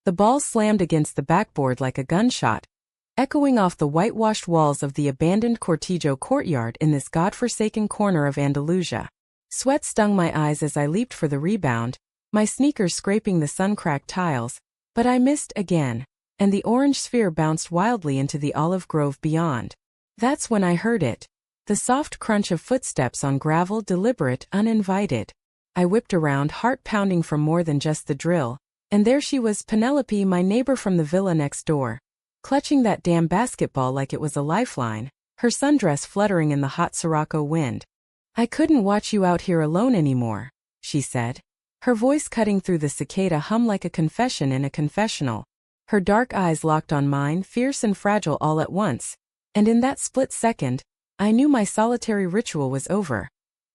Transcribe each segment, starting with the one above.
The ball slammed against the backboard like a gunshot, echoing off the whitewashed walls of the abandoned Cortijo courtyard in this godforsaken corner of Andalusia. Sweat stung my eyes as I leaped for the rebound, my sneakers scraping the sun-cracked tiles, but I missed again, and the orange sphere bounced wildly into the olive grove beyond. That's when I heard it. The soft crunch of footsteps on gravel, deliberate, uninvited. I whipped around, heart pounding from more than just the drill, and there she was, Penelope, my neighbor from the villa next door, clutching that damn basketball like it was a lifeline, her sundress fluttering in the hot Sirocco wind. "I couldn't watch you out here alone anymore," she said, her voice cutting through the cicada hum like a confession in a confessional. Her dark eyes locked on mine, fierce and fragile all at once, and in that split second, I knew my solitary ritual was over,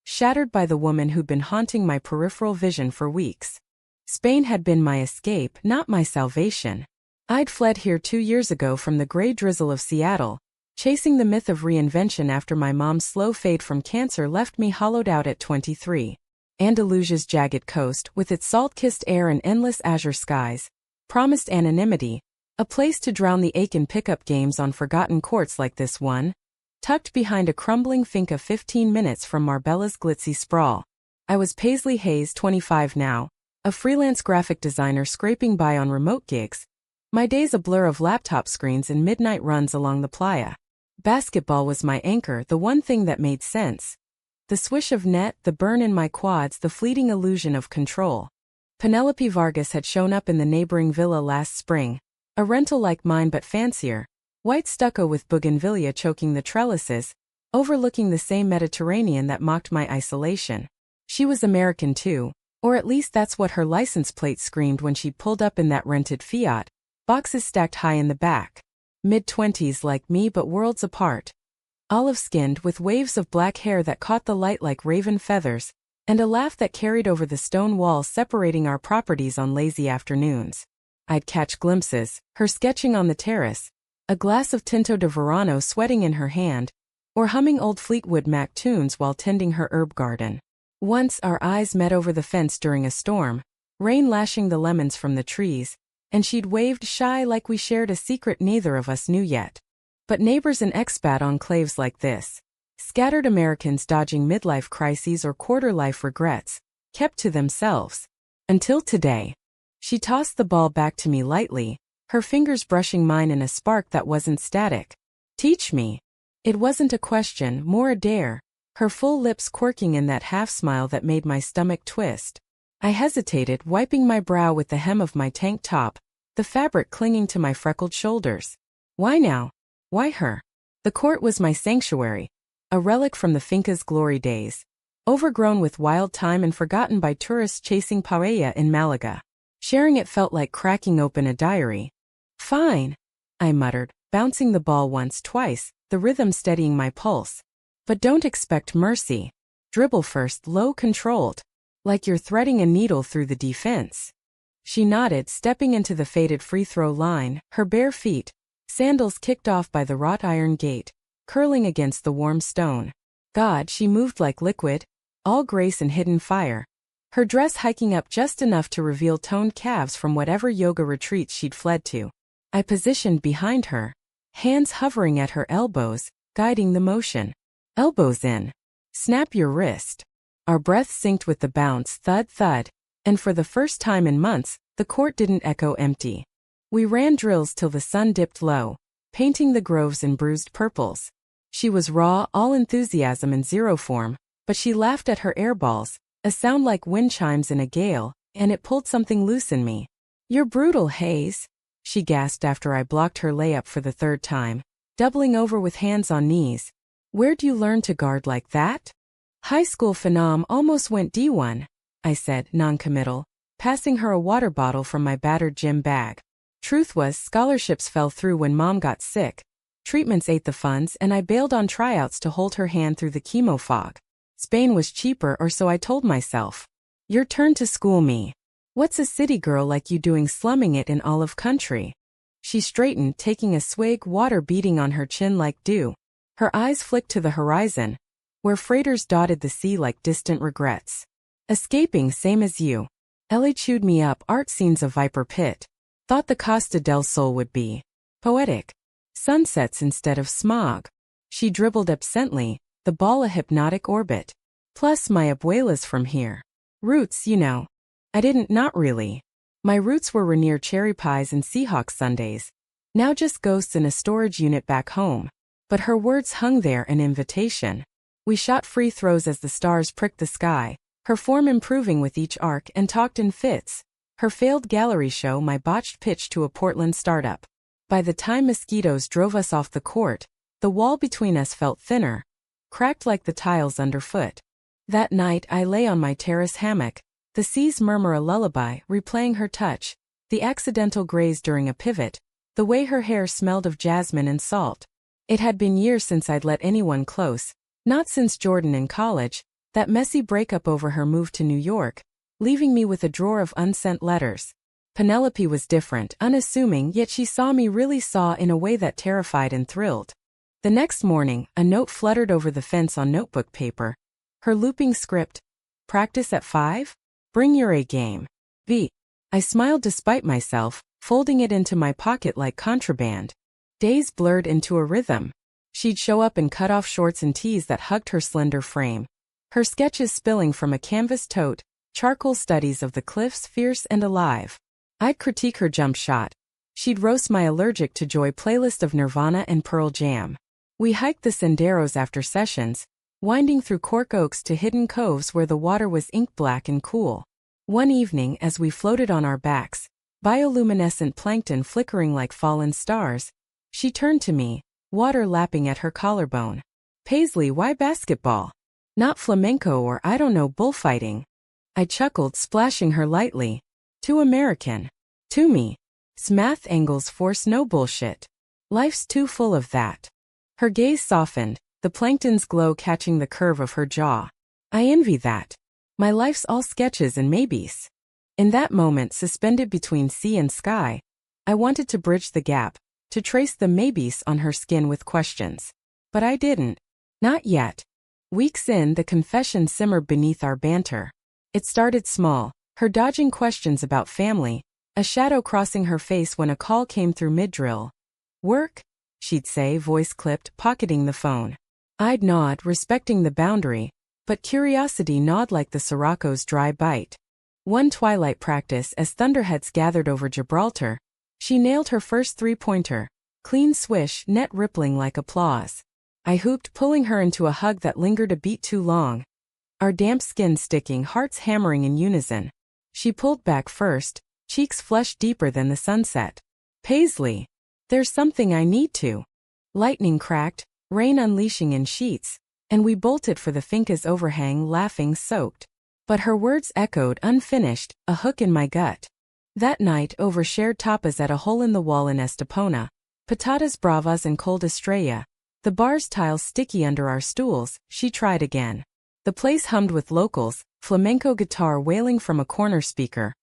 shattered by the woman who'd been haunting my peripheral vision for weeks. Spain had been my escape, not my salvation. I'd fled here 2 years ago from the gray drizzle of Seattle, chasing the myth of reinvention after my mom's slow fade from cancer left me hollowed out at 23. Andalusia's jagged coast, with its salt-kissed air and endless azure skies, promised anonymity, a place to drown the ache in pickup games on forgotten courts like this one, tucked behind a crumbling finca 15 minutes from Marbella's glitzy sprawl. I was Paisley Hayes, 25 now, a freelance graphic designer scraping by on remote gigs, my days a blur of laptop screens and midnight runs along the playa. Basketball was my anchor, the one thing that made sense. The swish of net, the burn in my quads, the fleeting illusion of control. Penelope Vargas had shown up in the neighboring villa last spring, a rental like mine but fancier, white stucco with bougainvillea choking the trellises, overlooking the same Mediterranean that mocked my isolation. She was American too, or at least that's what her license plate screamed when she pulled up in that rented Fiat, boxes stacked high in the back. Mid-20s like me but worlds apart. Olive-skinned with waves of black hair that caught the light like raven feathers, and a laugh that carried over the stone walls separating our properties on lazy afternoons. I'd catch glimpses, her sketching on the terrace, a glass of Tinto de Verano sweating in her hand, or humming old Fleetwood Mac tunes while tending her herb garden. Once our eyes met over the fence during a storm, rain lashing the lemons from the trees, and she'd waved shy like we shared a secret neither of us knew yet. But neighbors in expat enclaves like this, scattered Americans dodging midlife crises or quarter-life regrets, kept to themselves. Until today. She tossed the ball back to me lightly, her fingers brushing mine in a spark that wasn't static. "Teach me." It wasn't a question, more a dare, her full lips quirking in that half-smile that made my stomach twist. I hesitated, wiping my brow with the hem of my tank top, the fabric clinging to my freckled shoulders. Why now? Why her? The court was my sanctuary, a relic from the finca's glory days, overgrown with wild thyme and forgotten by tourists chasing paella in Malaga. Sharing it felt like cracking open a diary. "Fine," I muttered, bouncing the ball once, twice, the rhythm steadying my pulse. "But don't expect mercy. Dribble first, low controlled, like you're threading a needle through the defense." She nodded, stepping into the faded free-throw line, her bare feet, sandals kicked off by the wrought iron gate, curling against the warm stone. God, she moved like liquid, all grace and hidden fire, her dress hiking up just enough to reveal toned calves from whatever yoga retreats she'd fled to. I positioned behind her, hands hovering at her elbows, guiding the motion. Elbows in. Snap your wrist. Our breaths synced with the bounce, thud thud, and for the first time in months, the court didn't echo empty. We ran drills till the sun dipped low, painting the groves in bruised purples. She was raw, all enthusiasm and zero form, but she laughed at her airballs, a sound like wind chimes in a gale, and it pulled something loose in me. "You're brutal, Hayes," she gasped after I blocked her layup for the third time, doubling over with hands on knees. "Where'd you learn to guard like that?" "High school phenom, almost went D1, I said, non-committal, passing her a water bottle from my battered gym bag. Truth was, scholarships fell through when Mom got sick, treatments ate the funds, and I bailed on tryouts to hold her hand through the chemo fog. Spain was cheaper, or so I told myself. "Your turn to school me. What's a city girl like you doing slumming it in olive country?" She straightened, taking a swig, water beating on her chin like dew. Her eyes flicked to the horizon, where freighters dotted the sea like distant regrets. "Escaping, same as you. LA chewed me up, art scenes of Viper Pit. Thought the Costa del Sol would be poetic. Sunsets instead of smog. She dribbled absently, the ball a hypnotic orbit. Plus my abuela's from here. Roots, you know. I didn't, not really. My roots were Rainier cherry pies and Seahawks Sundays. Now just ghosts in a storage unit back home. But her words hung there, an invitation. We shot free throws as the stars pricked the sky, her form improving with each arc, and talked in fits. Her failed gallery show, my botched pitch to a Portland startup. By the time mosquitoes drove us off the court, the wall between us felt thinner, cracked like the tiles underfoot. That night I lay on my terrace hammock, the seas murmur a lullaby, replaying her touch, the accidental graze during a pivot, the way her hair smelled of jasmine and salt. It had been years since I'd let anyone close, not since Jordan in college, that messy breakup over her move to New York, leaving me with a drawer of unsent letters. Penelope was different, unassuming, yet she saw me, really saw, in a way that terrified and thrilled. The next morning, a note fluttered over the fence on notebook paper. Her looping script. Practice at 5? Bring your A game. V. I smiled despite myself, folding it into my pocket like contraband. Days blurred into a rhythm. She'd show up in cut-off shorts and tees that hugged her slender frame. Her sketches spilling from a canvas tote, charcoal studies of the cliffs fierce and alive. I'd critique her jump shot. She'd roast my allergic to joy playlist of Nirvana and Pearl Jam. We hiked the senderos after sessions, winding through cork oaks to hidden coves where the water was ink black and cool. One evening, as we floated on our backs, bioluminescent plankton flickering like fallen stars, she turned to me, water lapping at her collarbone. Paisley, why basketball? Not flamenco or, I don't know, bullfighting. I chuckled, splashing her lightly. Too American. To me. Smath angles force no bullshit. Life's too full of that. Her gaze softened, the plankton's glow catching the curve of her jaw. I envy that. My life's all sketches and maybes. In that moment, suspended between sea and sky, I wanted to bridge the gap, to trace the maybes on her skin with questions. But I didn't. Not yet. Weeks in, the confession simmered beneath our banter. It started small, her dodging questions about family, a shadow crossing her face when a call came through mid-drill. Work? She'd say, voice clipped, pocketing the phone. I'd nod, respecting the boundary, but curiosity gnawed like the Sirocco's dry bite. One twilight practice, as thunderheads gathered over Gibraltar, she nailed her first three-pointer, clean swish, net rippling like applause. I hooped, pulling her into a hug that lingered a beat too long. Our damp skin sticking, hearts hammering in unison. She pulled back first, cheeks flushed deeper than the sunset. Paisley. There's something I need to. Lightning cracked, rain unleashing in sheets, and we bolted for the finca's overhang, laughing, soaked. But her words echoed unfinished, a hook in my gut. That night, over shared tapas at a hole in the wall in Estepona, patatas bravas and cold estrella, the bar's tiles sticky under our stools, she tried again. The place hummed with locals, flamenco guitar wailing from a corner speaker.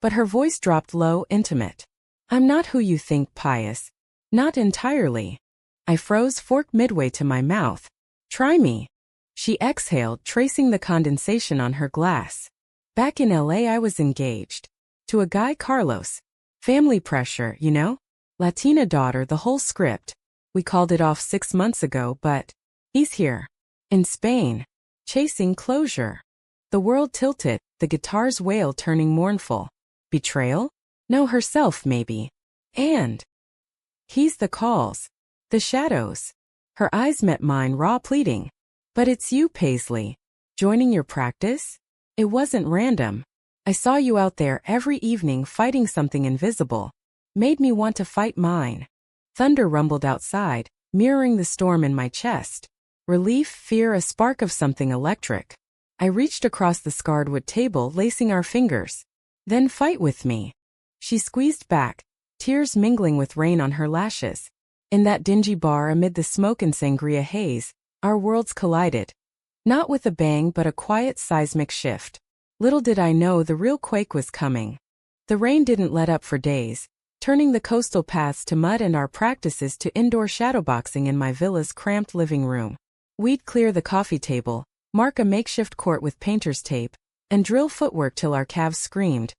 But her voice dropped low, intimate. I'm not who you think, Pius. Not entirely. I froze, fork midway to my mouth. Try me. She exhaled, tracing the condensation on her glass. Back in LA I was engaged. To a guy, Carlos. Family pressure, you know? Latina daughter, the whole script. We called it off 6 months ago, but he's here. In Spain. Chasing closure. The world tilted, the guitar's wail turning mournful. Betrayal? No, herself, maybe. And he's the calls. The shadows. Her eyes met mine, raw pleading. But it's you, Paisley. Joining your practice? It wasn't random. I saw you out there every evening fighting something invisible. Made me want to fight mine. Thunder rumbled outside, mirroring the storm in my chest. Relief, fear, a spark of something electric. I reached across the scarred wood table, lacing our fingers. Then fight with me. She squeezed back, tears mingling with rain on her lashes. In that dingy bar amid the smoke and sangria haze, our worlds collided. Not with a bang but a quiet seismic shift. Little did I know the real quake was coming. The rain didn't let up for days, turning the coastal paths to mud and our practices to indoor shadowboxing in my villa's cramped living room. We'd clear the coffee table, mark a makeshift court with painter's tape, and drill footwork till our calves screamed.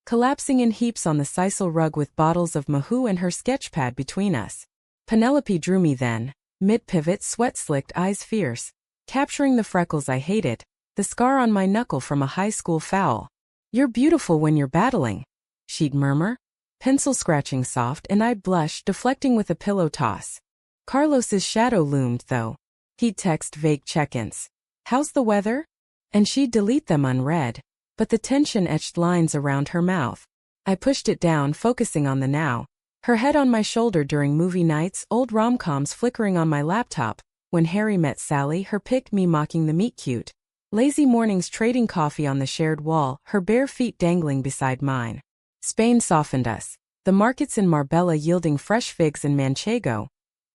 collapsing in heaps on the sisal rug with bottles of Mahou and her sketchpad between us. Penelope drew me then, mid-pivot, sweat-slicked, eyes fierce, capturing the freckles I hated, the scar on my knuckle from a high school foul. "You're beautiful when you're battling," she'd murmur, pencil scratching soft, and I'd blush, deflecting with a pillow toss. Carlos's shadow loomed, though. He'd text vague check-ins. "How's the weather?" And she'd delete them unread. But the tension etched lines around her mouth. I pushed it down, focusing on the now. Her head on my shoulder during movie nights, old rom-coms flickering on my laptop. When Harry Met Sally, her pic, me mocking the meet-cute. Lazy mornings trading coffee on the shared wall, her bare feet dangling beside mine. Spain softened us. The markets in Marbella yielding fresh figs and manchego.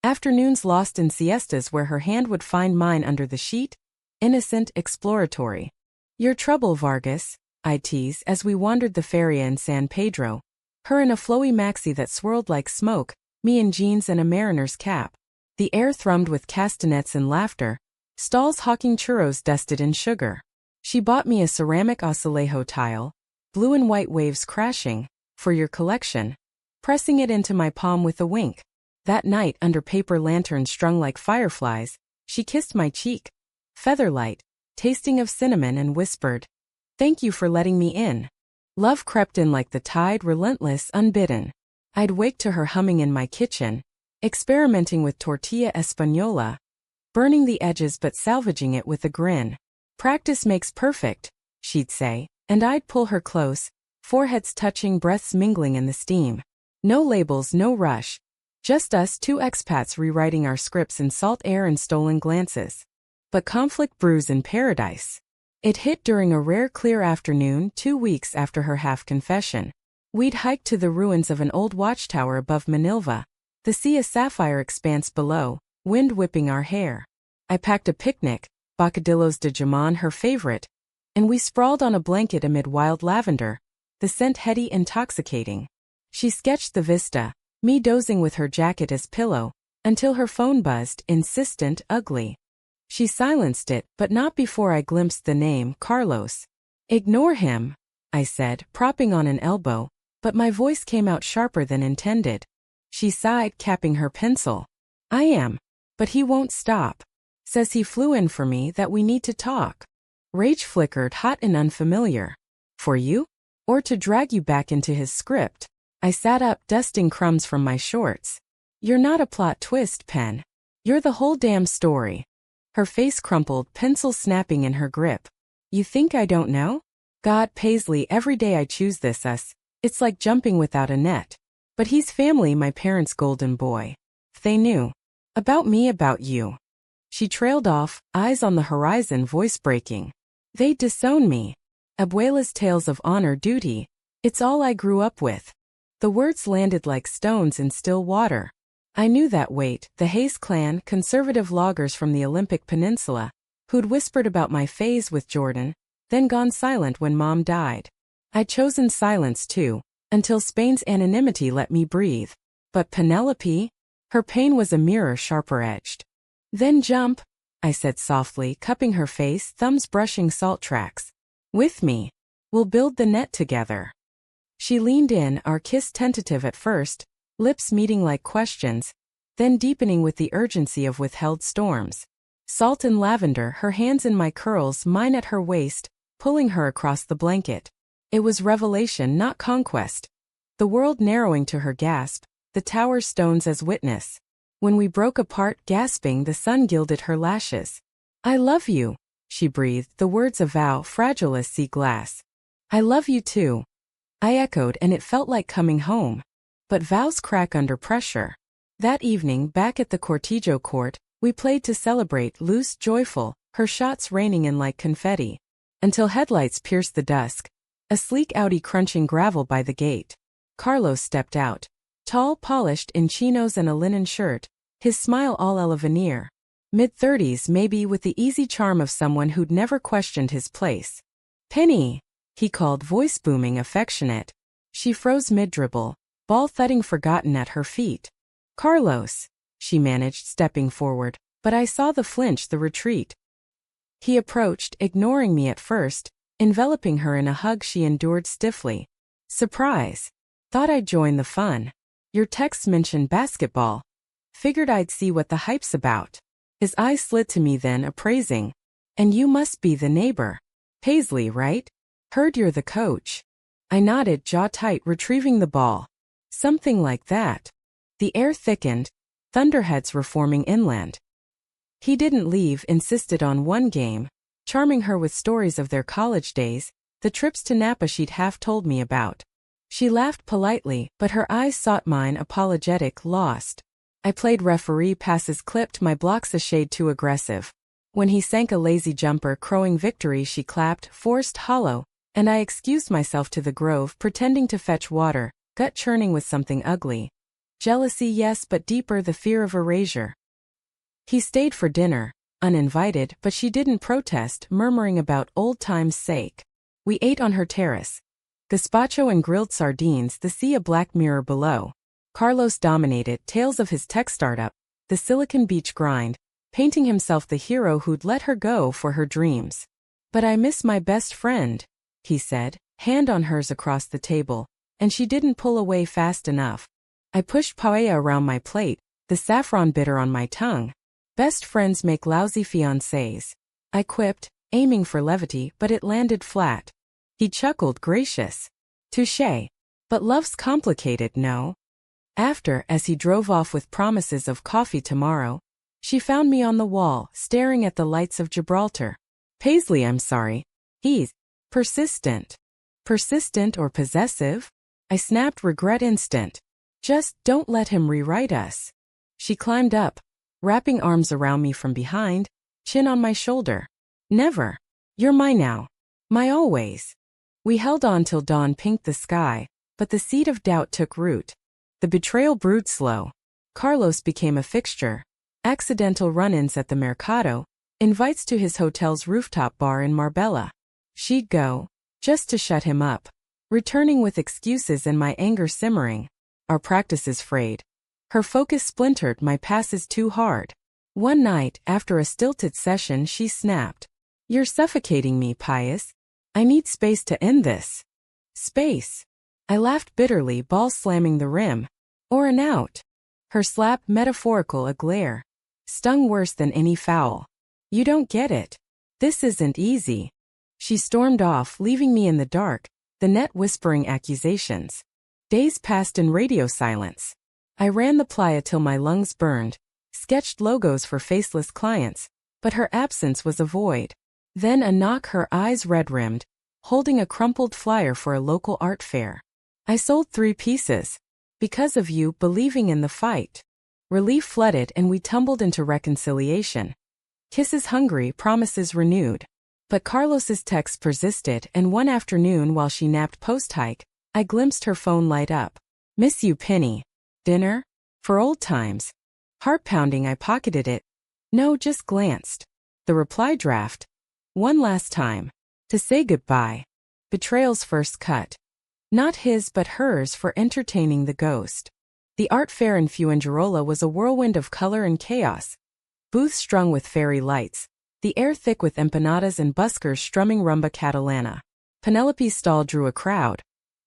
Afternoons lost in siestas where her hand would find mine under the sheet. Innocent, exploratory. "Your trouble, Vargas," I tease as we wandered the feria in San Pedro. Her in a flowy maxi that swirled like smoke, me in jeans and a mariner's cap. The air thrummed with castanets and laughter. Stalls hawking churros dusted in sugar. She bought me a ceramic azulejo tile, blue and white waves crashing, "For your collection," pressing it into my palm with a wink. That night, under paper lanterns strung like fireflies, she kissed my cheek, featherlight, tasting of cinnamon, and whispered, "Thank you for letting me in." Love crept in like the tide, relentless, unbidden. I'd wake to her humming in my kitchen, experimenting with tortilla española, burning the edges but salvaging it with a grin. "Practice makes perfect," she'd say, and I'd pull her close, foreheads touching, breaths mingling in the steam. No labels, no rush. Just us, two expats rewriting our scripts in salt air and stolen glances. But conflict brews in paradise. It hit during a rare clear afternoon 2 weeks after her half-confession. We'd hiked to the ruins of an old watchtower above Manilva, the sea a sapphire expanse below, wind whipping our hair. I packed a picnic, bocadillos de jamon her favorite, and we sprawled on a blanket amid wild lavender, the scent heady, intoxicating. She sketched the vista, me dozing with her jacket as pillow, until her phone buzzed, insistent, ugly. She silenced it, but not before I glimpsed the name, Carlos. "Ignore him," I said, propping on an elbow, but my voice came out sharper than intended. She sighed, capping her pencil. "I am. But he won't stop. Says he flew in for me, that we need to talk." Rage flickered, hot and unfamiliar. "For you? Or to drag you back into his script?" I sat up, dusting crumbs from my shorts. "You're not a plot twist, Pen. You're the whole damn story." Her face crumpled, pencil snapping in her grip. "You think I don't know? God, Paisley, every day I choose this us. It's like jumping without a net. But he's family, my parents' golden boy. If they knew. About me, about you." She trailed off, eyes on the horizon, voice breaking. "They'd disown me. Abuela's tales of honor, duty. It's all I grew up with." The words landed like stones in still water. I knew that weight, the Hayes clan, conservative loggers from the Olympic Peninsula, who'd whispered about my phase with Jordan, then gone silent when Mom died. I'd chosen silence too, until Spain's anonymity let me breathe. But Penelope? Her pain was a mirror sharper edged. "Then jump," I said softly, cupping her face, thumbs brushing salt tracks. "With me. We'll build the net together." She leaned in, our kiss tentative at first, lips meeting like questions, then deepening with the urgency of withheld storms. Salt and lavender, her hands in my curls, mine at her waist, pulling her across the blanket. It was revelation, not conquest. The world narrowing to her gasp, the tower stones as witness. When we broke apart, gasping, the sun gilded her lashes. "I love you," she breathed, the words a vow, fragile as sea glass. "I love you too." I echoed, and it felt like coming home. But vows crack under pressure. That evening, back at the Cortijo court, we played to celebrate, loose, joyful, her shots raining in like confetti. Until headlights pierced the dusk. A sleek Audi crunching gravel by the gate. Carlos stepped out. Tall, polished, in chinos and a linen shirt, his smile all a la veneer. Mid-30s maybe, with the easy charm of someone who'd never questioned his place. "Penny," he called, voice booming, affectionate. She froze mid-dribble, ball thudding forgotten at her feet. "Carlos," she managed, stepping forward, but I saw the flinch, the retreat. He approached, ignoring me at first, enveloping her in a hug she endured stiffly. Surprise. Thought I'd join the fun. Your text mentioned basketball. Figured I'd see what the hype's about. His eyes slid to me then, appraising. And you must be the neighbor. Paisley, right? Heard you're the coach. I nodded, jaw tight, retrieving the ball. Something like that. The air thickened. Thunderheads were forming inland. He didn't leave, insisted on one game, charming her with stories of their college days, the trips to Napa she'd half told me about. She laughed politely, but her eyes sought mine, apologetic, lost. I played referee, passes clipped, my blocks a shade too aggressive. When he sank a lazy jumper, crowing victory, she clapped, forced, hollow, and I excused myself to the grove, pretending to fetch water, gut churning with something ugly. Jealousy, yes, but deeper, the fear of erasure. He stayed for dinner, uninvited, but she didn't protest, murmuring about old times' sake. We ate on her terrace. Gazpacho and grilled sardines, the sea a black mirror below. Carlos dominated, tales of his tech startup, the Silicon Beach grind, painting himself the hero who'd let her go for her dreams. But I miss my best friend, he said, hand on hers across the table, and she didn't pull away fast enough. I pushed paella around my plate, the saffron bitter on my tongue. Best friends make lousy fiancés, I quipped, aiming for levity, but it landed flat. He chuckled, gracious. Touché. But love's complicated, no? After, as he drove off with promises of coffee tomorrow, she found me on the wall, staring at the lights of Gibraltar. Paisley, I'm sorry. He's persistent. Persistent or possessive? I snapped, regret instant. Just don't let him rewrite us. She climbed up, wrapping arms around me from behind, chin on my shoulder. Never. You're my now. My always. We held on till dawn pinked the sky, but the seed of doubt took root. The betrayal brewed slow. Carlos became a fixture. Accidental run-ins at the Mercado, invites to his hotel's rooftop bar in Marbella. She'd go, just to shut him up, returning with excuses and my anger simmering. Our practices frayed. Her focus splintered, my passes too hard. One night, after a stilted session, she snapped. You're suffocating me, Pius. I need space to end this. Space. I laughed bitterly, ball slamming the rim. Or an out. Her slap, metaphorical, a glare. Stung worse than any foul. You don't get it. This isn't easy. She stormed off, leaving me in the dark, the net whispering accusations. Days passed in radio silence. I ran the playa till my lungs burned, sketched logos for faceless clients, but her absence was a void. Then a knock, her eyes red-rimmed, holding a crumpled flyer for a local art fair. I sold 3 pieces. Because of you, believing in the fight. Relief flooded and we tumbled into reconciliation. Kisses hungry, promises renewed. But Carlos's texts persisted, and one afternoon while she napped post-hike, I glimpsed her phone light up. Miss you, Penny. Dinner? For old times. Heart-pounding, I pocketed it. No, just glanced. The reply draft. One last time. To say goodbye. Betrayal's first cut. Not his but hers for entertaining the ghost. The art fair in Fuengirola was a whirlwind of color and chaos. Booths strung with fairy lights. The air thick with empanadas and buskers strumming rumba catalana. Penelope's stall drew a crowd.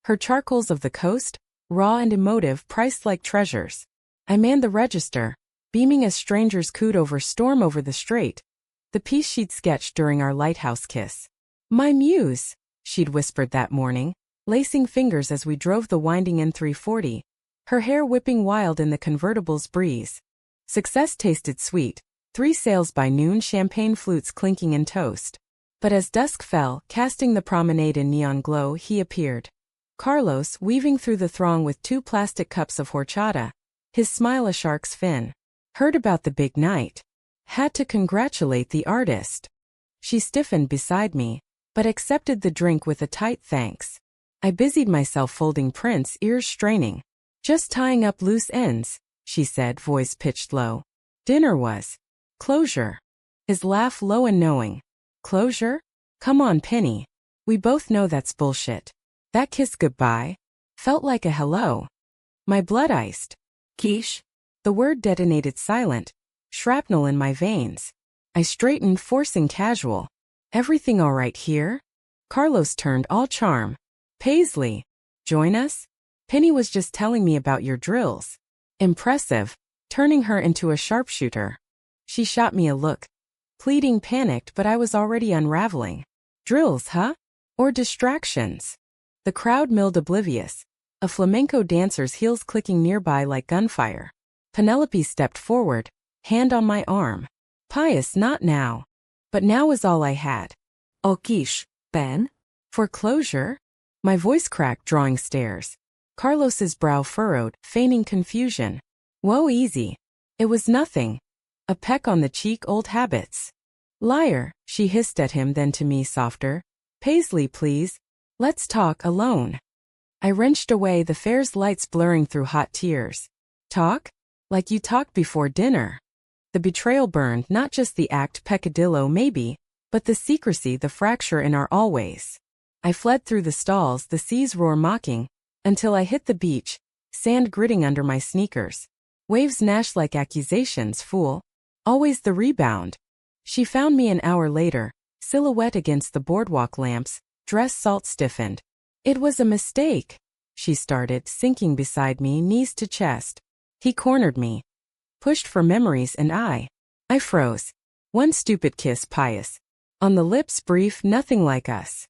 Her charcoals of the coast, raw and emotive, priced like treasures. I manned the register, beaming as strangers cooed over storm over the strait. The piece she'd sketched during our lighthouse kiss. My muse, she'd whispered that morning, lacing fingers as we drove the winding N340, her hair whipping wild in the convertible's breeze. Success tasted sweet, 3 sails by noon, champagne flutes clinking in toast. But as dusk fell, casting the promenade in neon glow, he appeared. Carlos, weaving through the throng with 2 plastic cups of horchata, his smile a shark's fin. Heard about the big night. Had to congratulate the artist. She stiffened beside me, but accepted the drink with a tight thanks. I busied myself folding prints, ears straining. Just tying up loose ends, she said, voice pitched low. Dinner was. Closure. His laugh low and knowing. Closure? Come on, Penny. We both know that's bullshit. That kiss goodbye felt like a hello. My blood iced. Quiche? The word detonated silent, shrapnel in my veins. I straightened, forcing casual. Everything all right here? Carlos turned all charm. Paisley. Join us? Penny was just telling me about your drills. Impressive, turning her into a sharpshooter. She shot me a look. Pleading panicked, but I was already unraveling. Drills, huh? Or distractions? The crowd milled oblivious, a flamenco dancer's heels clicking nearby like gunfire. Penelope stepped forward, hand on my arm. Pious, not now. But now was all I had. Okish, Ben? Foreclosure? My voice cracked, drawing stares. Carlos's brow furrowed, feigning confusion. Whoa, easy. It was nothing. A peck on the cheek, old habits. Liar, she hissed at him, then to me, softer. Paisley, please. Let's talk alone. I wrenched away, the fair's lights blurring through hot tears. Talk? Like you talked before dinner. The betrayal burned, not just the act, peccadillo maybe, but the secrecy, the fracture in our always. I fled through the stalls, the sea's roar mocking, until I hit the beach, sand gritting under my sneakers. Waves gnashed like accusations, fool. Always the rebound. She found me an hour later, silhouette against the boardwalk lamps, dress salt stiffened. It was a mistake, she started, sinking beside me, knees to chest. He cornered me. Pushed for memories and I froze. One stupid kiss, Pious. On the lips, brief, nothing like us.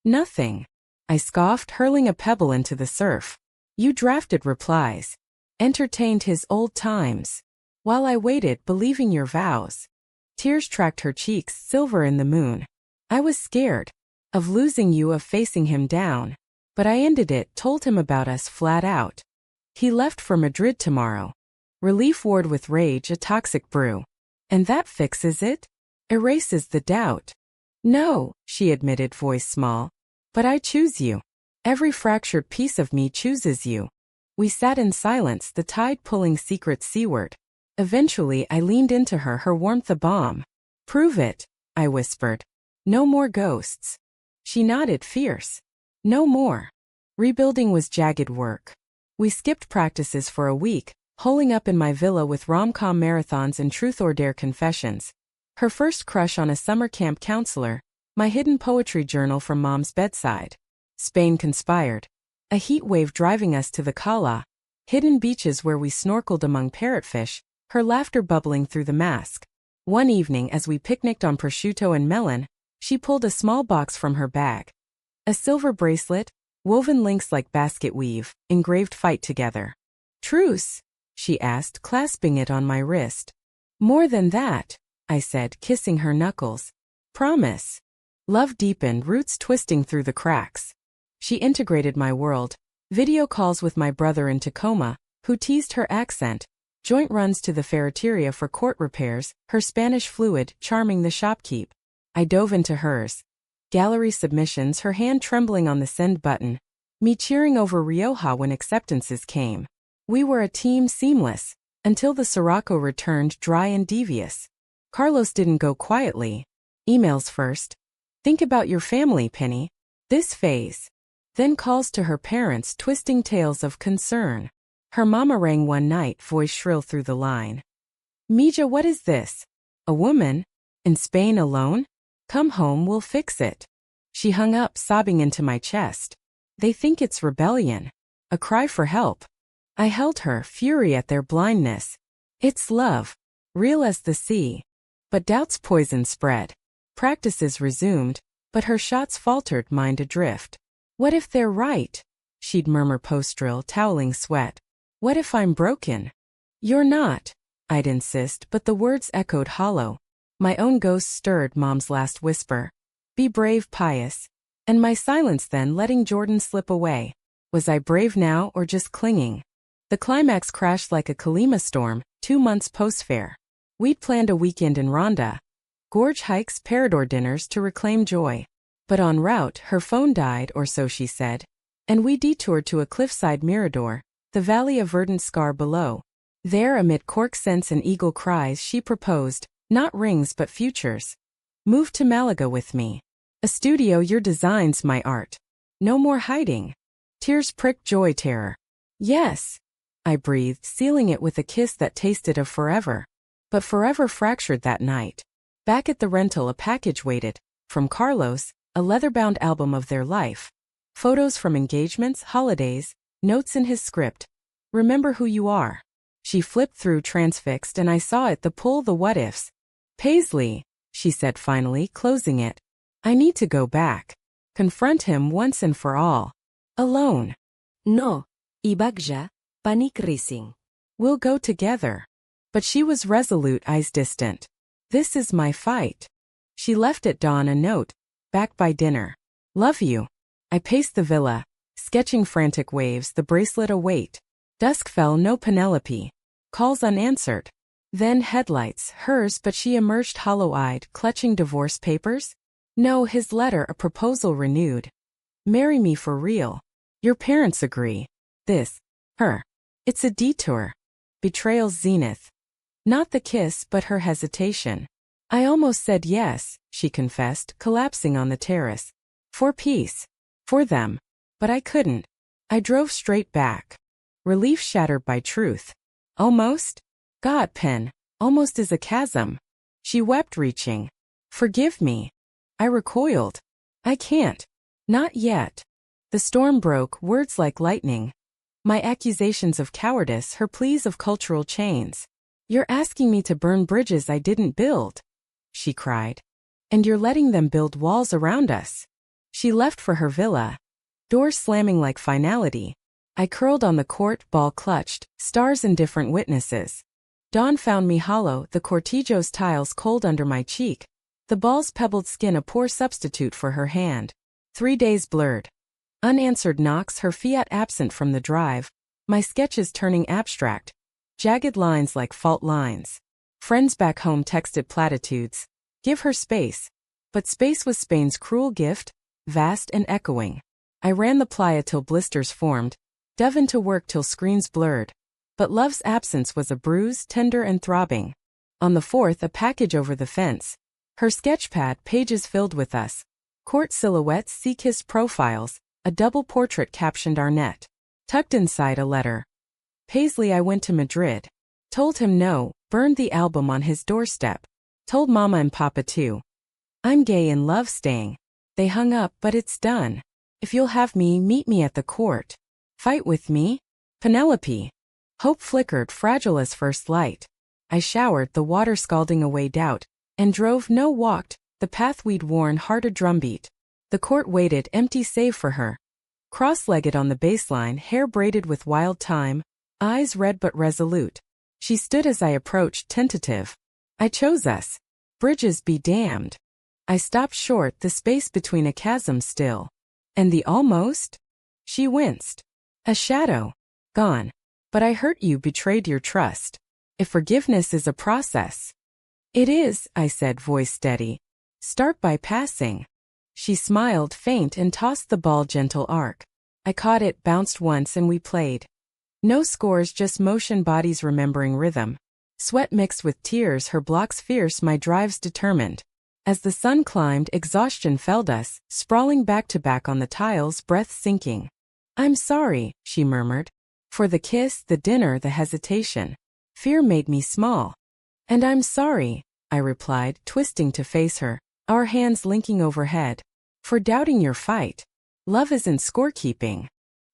Nothing. I scoffed, hurling a pebble into the surf. You drafted replies. Entertained his old times. While I waited, believing your vows. Tears tracked her cheeks, silver in the moon. I was scared. Of losing you, of facing him down. But I ended it, told him about us flat out. He left for Madrid tomorrow. Relief ward with rage, a toxic brew. And that fixes it? Erases the doubt. No, she admitted, voice small. But I choose you. Every fractured piece of me chooses you. We sat in silence, the tide pulling secrets seaward. Eventually I leaned into her, her warmth a balm. Prove it, I whispered. No more ghosts. She nodded, fierce. No more. Rebuilding was jagged work. We skipped practices for a week, holing up in my villa with rom-com marathons and truth or dare confessions. Her first crush on a summer camp counselor, my hidden poetry journal from Mom's bedside. Spain conspired. A heat wave driving us to the Cala. Hidden beaches where we snorkeled among parrotfish, her laughter bubbling through the mask. One evening as we picnicked on prosciutto and melon, she pulled a small box from her bag. A silver bracelet, woven links like basket weave, engraved fight together. Truce? She asked, clasping it on my wrist. More than that, I said, kissing her knuckles. Promise. Love deepened, roots twisting through the cracks. She integrated my world, video calls with my brother in Tacoma, who teased her accent, joint runs to the ferreteria for court repairs, her Spanish fluid charming the shopkeep. I dove into hers. Gallery submissions, her hand trembling on the send button. Me cheering over Rioja when acceptances came. We were a team, seamless, until the Sirocco returned dry and devious. Carlos didn't go quietly. Emails first. Think about your family, Penny. This phase. Then calls to her parents, twisting tales of concern. Her mama rang one night, voice shrill through the line. Mija, what is this? A woman? In Spain alone? Come home, we'll fix it. She hung up, sobbing into my chest. They think it's rebellion. A cry for help. I held her, fury at their blindness. It's love. Real as the sea. But doubt's poison spread. Practices resumed, but her shots faltered, mind adrift. What if they're right? She'd murmur post-drill, toweling sweat. What if I'm broken? You're not, I'd insist, but the words echoed hollow. My own ghost stirred Mom's last whisper. Be brave, Pious. And my silence then, letting Jordan slip away. Was I brave now or just clinging? The climax crashed like a Kalima storm, 2 months post-fair. We'd planned a weekend in Ronda. Gorge hikes, Parador dinners to reclaim joy. But en route, her phone died, or so she said. And we detoured to a cliffside mirador, the valley of verdant scar below. There, amid cork scents and eagle cries, she proposed, not rings but futures. Move to Malaga with me. A studio, your designs, my art. No more hiding. Tears pricked joy, terror. Yes, I breathed, sealing it with a kiss that tasted of forever. But forever fractured that night. Back at the rental, a package waited. From Carlos, a leather-bound album of their life. Photos from engagements, holidays, notes in his script. Remember who you are. She flipped through transfixed and I saw it, the pull, the what-ifs. Paisley, she said finally, closing it. I need to go back. Confront him once and for all. Alone. No. Ibagja, panic racing. We'll go together. But she was resolute, eyes distant. This is my fight. She left at dawn a note. Back by dinner. Love you. I paced the villa, sketching frantic waves, the bracelet await. Dusk fell, no Penelope. Calls unanswered. Then headlights, hers, but she emerged hollow-eyed, clutching divorce papers? No, his letter, a proposal renewed. Marry me for real. Your parents agree. This. Her. It's a detour. Betrayal's zenith. Not the kiss, but her hesitation. I almost said yes, she confessed, collapsing on the terrace. For peace. For them. But I couldn't. I drove straight back. Relief shattered by truth. Almost? God, Pen. Almost is a chasm. She wept, reaching. Forgive me. I recoiled. I can't. Not yet. The storm broke, words like lightning. My accusations of cowardice, her pleas of cultural chains. You're asking me to burn bridges I didn't build, she cried. And you're letting them build walls around us. She left for her villa. Doors slamming like finality. I curled on the court, ball clutched, stars and different witnesses. Dawn found me hollow, the cortijo's tiles cold under my cheek. The ball's pebbled skin a poor substitute for her hand. 3 days blurred. Unanswered knocks, her fiat absent from the drive. My sketches turning abstract. Jagged lines like fault lines. Friends back home texted platitudes. Give her space. But space was Spain's cruel gift, vast and echoing. I ran the playa till blisters formed. Dove into work till screens blurred. But love's absence was a bruise, tender and throbbing. On the 4th, a package over the fence. Her sketchpad, pages filled with us. Court silhouettes, sea-kissed profiles. A double portrait captioned Arnett. Tucked inside a letter. Paisley, I went to Madrid. Told him no, burned the album on his doorstep. Told Mama and Papa too. I'm gay and love staying. They hung up, but it's done. If you'll have me, meet me at the court. Fight with me? Penelope. Hope flickered, fragile as first light. I showered, the water scalding away doubt. And drove, no walked, the path we'd worn, hard a drumbeat. The court waited, empty save for her. Cross-legged on the baseline, hair braided with wild time, eyes red but resolute. She stood as I approached, tentative. I chose us. Bridges be damned. I stopped short, the space between a chasm still. And the almost? She winced. A shadow. Gone. But I hurt you, betrayed your trust. If forgiveness is a process. It is, I said, voice steady. Start by passing. She smiled, faint, and tossed the ball gentle arc. I caught it, bounced once, and we played. No scores, just motion, bodies remembering rhythm. Sweat mixed with tears, her blocks fierce, my drives determined. As the sun climbed, exhaustion felled us, sprawling back to back on the tiles, breath sinking. I'm sorry, she murmured. For the kiss, the dinner, the hesitation. Fear made me small. And I'm sorry, I replied, twisting to face her, our hands linking overhead. For doubting your fight. Love isn't scorekeeping.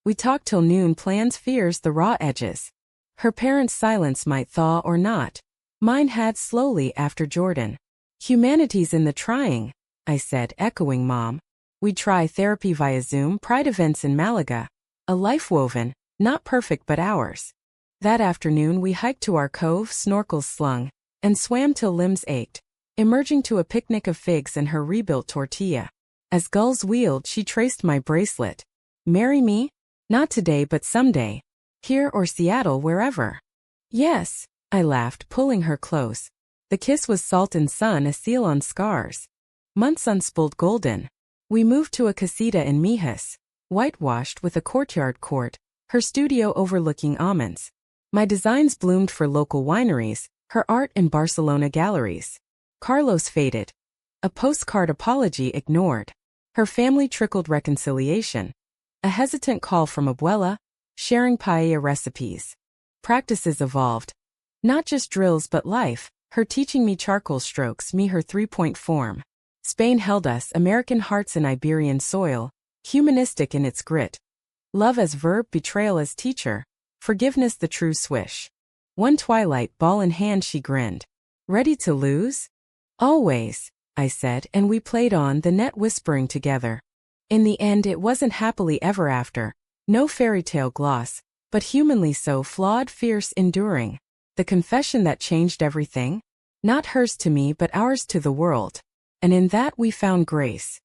We talked till noon, plans, fears, the raw edges. Her parents' silence might thaw or not. Mine had slowly after Jordan. Humanity's in the trying, I said, echoing Mom. We'd try therapy via Zoom, pride events in Malaga. A life woven, not perfect but ours. That afternoon we hiked to our cove, snorkels slung, and swam till limbs ached, emerging to a picnic of figs and her rebuilt tortilla. As gulls wheeled, she traced my bracelet. Marry me? Not today but someday. Here or Seattle, wherever. Yes, I laughed, pulling her close. The kiss was salt and sun, a seal on scars. Months unspooled golden. We moved to a casita in Mijas, whitewashed with a courtyard court, her studio overlooking almonds. My designs bloomed for local wineries, her art in Barcelona galleries. Carlos faded. A postcard apology ignored. Her family trickled reconciliation. A hesitant call from Abuela, sharing paella recipes. Practices evolved. Not just drills but life, her teaching me charcoal strokes, me her 3-point form. Spain held us, American hearts in Iberian soil, humanistic in its grit. Love as verb, betrayal as teacher, forgiveness the true swish. One twilight, ball in hand, she grinned. Ready to lose? Always, I said, and we played on the net whispering together. In the end it wasn't happily ever after, no fairy tale gloss, but humanly so, flawed, fierce, enduring. The confession that changed everything? Not hers to me but ours to the world. And in that we found grace.